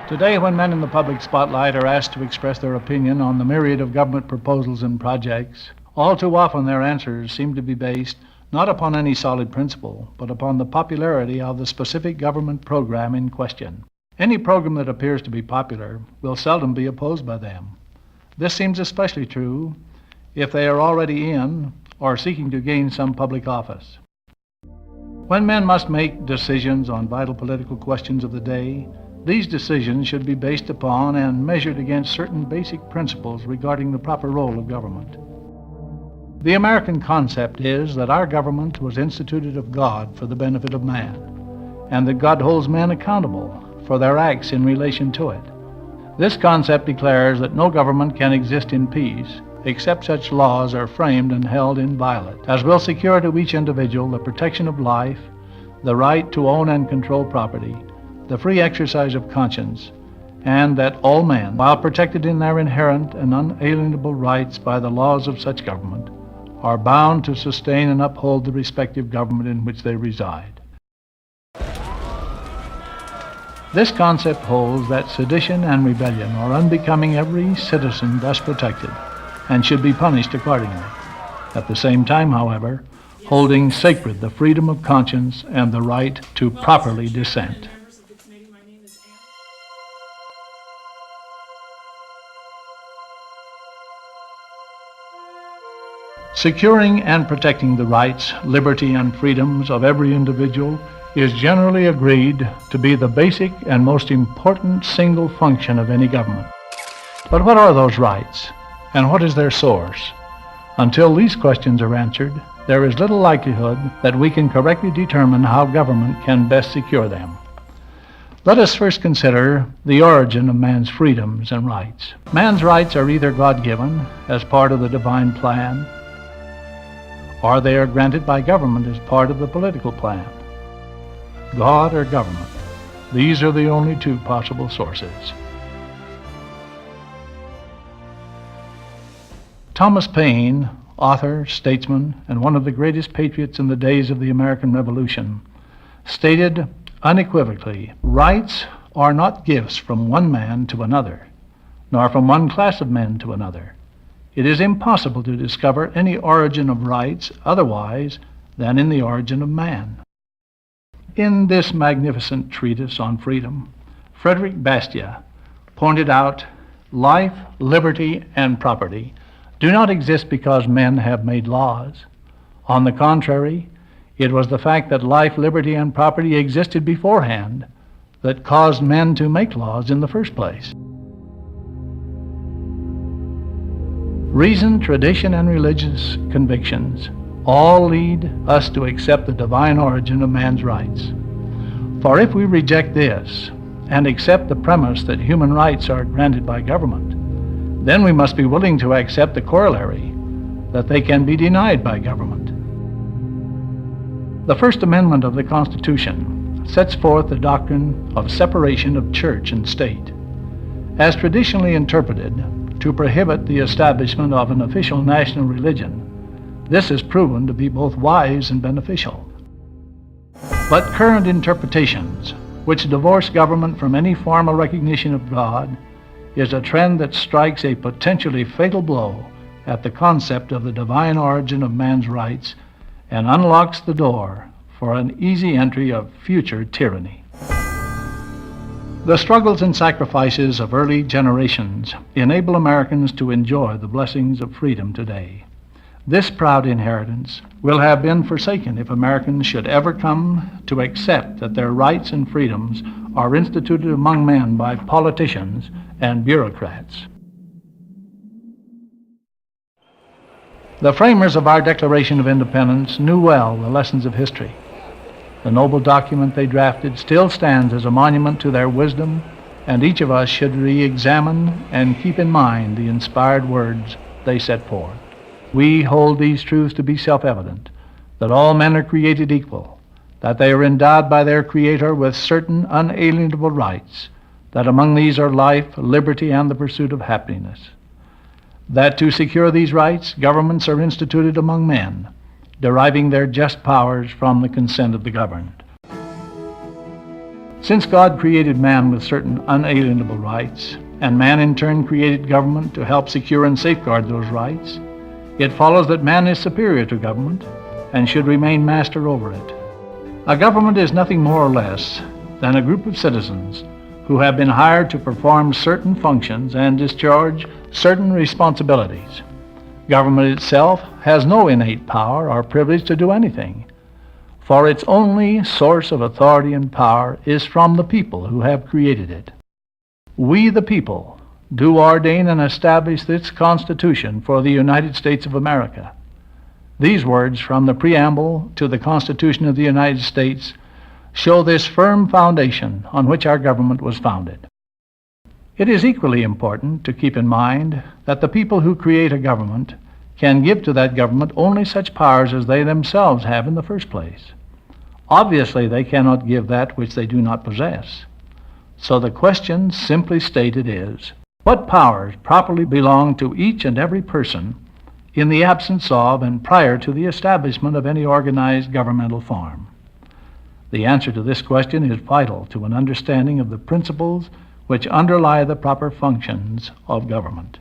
Today, when men in the public spotlight are asked to express their opinion on the myriad of government proposals and projects, all too often their answers seem to be based not upon any solid principle, but upon the popularity of the specific government program in question. Any program that appears to be popular will seldom be opposed by them. This seems especially true if they are already in or seeking to gain some public office. When men must make decisions on vital political questions of the day, these decisions should be based upon and measured against certain basic principles regarding the proper role of government. The American concept is that our government was instituted of God for the benefit of man, and that God holds men accountable for their acts in relation to it. This concept declares that no government can exist in peace except such laws are framed and held inviolate as will secure to each individual the protection of life, the right to own and control property, the free exercise of conscience, and that all men, while protected in their inherent and unalienable rights by the laws of such government, are bound to sustain and uphold the respective government in which they reside. This concept holds that sedition and rebellion are unbecoming every citizen thus protected and should be punished accordingly. At the same time, however, holding sacred the freedom of conscience and the right to properly dissent. Securing and protecting the rights, liberty, and freedoms of every individual is generally agreed to be the basic and most important single function of any government. But what are those rights, and what is their source? Until these questions are answered, there is little likelihood that we can correctly determine how government can best secure them. Let us first consider the origin of man's freedoms and rights. Man's rights are either God-given as part of the divine plan, or they are granted by government as part of the political plan. God or government, these are the only two possible sources. Thomas Paine, author, statesman, and one of the greatest patriots in the days of the American Revolution, stated unequivocally, "Rights are not gifts from one man to another, nor from one class of men to another. It is impossible to discover any origin of rights otherwise than in the origin of man." In this magnificent treatise on freedom, Frederick Bastiat pointed out life, liberty, and property do not exist because men have made laws. On the contrary, it was the fact that life, liberty, and property existed beforehand that caused men to make laws in the first place. Reason, tradition, and religious convictions all lead us to accept the divine origin of man's rights. For if we reject this and accept the premise that human rights are granted by government, then we must be willing to accept the corollary that they can be denied by government. The First Amendment of the Constitution sets forth the doctrine of separation of church and state, as traditionally interpreted to prohibit the establishment of an official national religion. This has proven to be both wise and beneficial. But current interpretations, which divorce government from any formal recognition of God, is a trend that strikes a potentially fatal blow at the concept of the divine origin of man's rights and unlocks the door for an easy entry of future tyranny. The struggles and sacrifices of early generations enable Americans to enjoy the blessings of freedom today. This proud inheritance will have been forsaken if Americans should ever come to accept that their rights and freedoms are instituted among men by politicians and bureaucrats. The framers of our Declaration of Independence knew well the lessons of history. The noble document they drafted still stands as a monument to their wisdom, and each of us should re-examine and keep in mind the inspired words they set forth. We hold these truths to be self-evident, that all men are created equal, that they are endowed by their Creator with certain unalienable rights, that among these are life, liberty, and the pursuit of happiness. That to secure these rights, governments are instituted among men, deriving their just powers from the consent of the governed. Since God created man with certain unalienable rights, and man in turn created government to help secure and safeguard those rights, it follows that man is superior to government and should remain master over it. A government is nothing more or less than a group of citizens who have been hired to perform certain functions and discharge certain responsibilities. Government itself has no innate power or privilege to do anything, for its only source of authority and power is from the people who have created it. We, the people, do ordain and establish this Constitution for the United States of America. These words from the preamble to the Constitution of the United States show this firm foundation on which our government was founded. It is equally important to keep in mind that the people who create a government can give to that government only such powers as they themselves have in the first place. Obviously, they cannot give that which they do not possess. So the question simply stated is, what powers properly belong to each and every person in the absence of and prior to the establishment of any organized governmental form? The answer to this question is vital to an understanding of the principles which underlie the proper functions of government.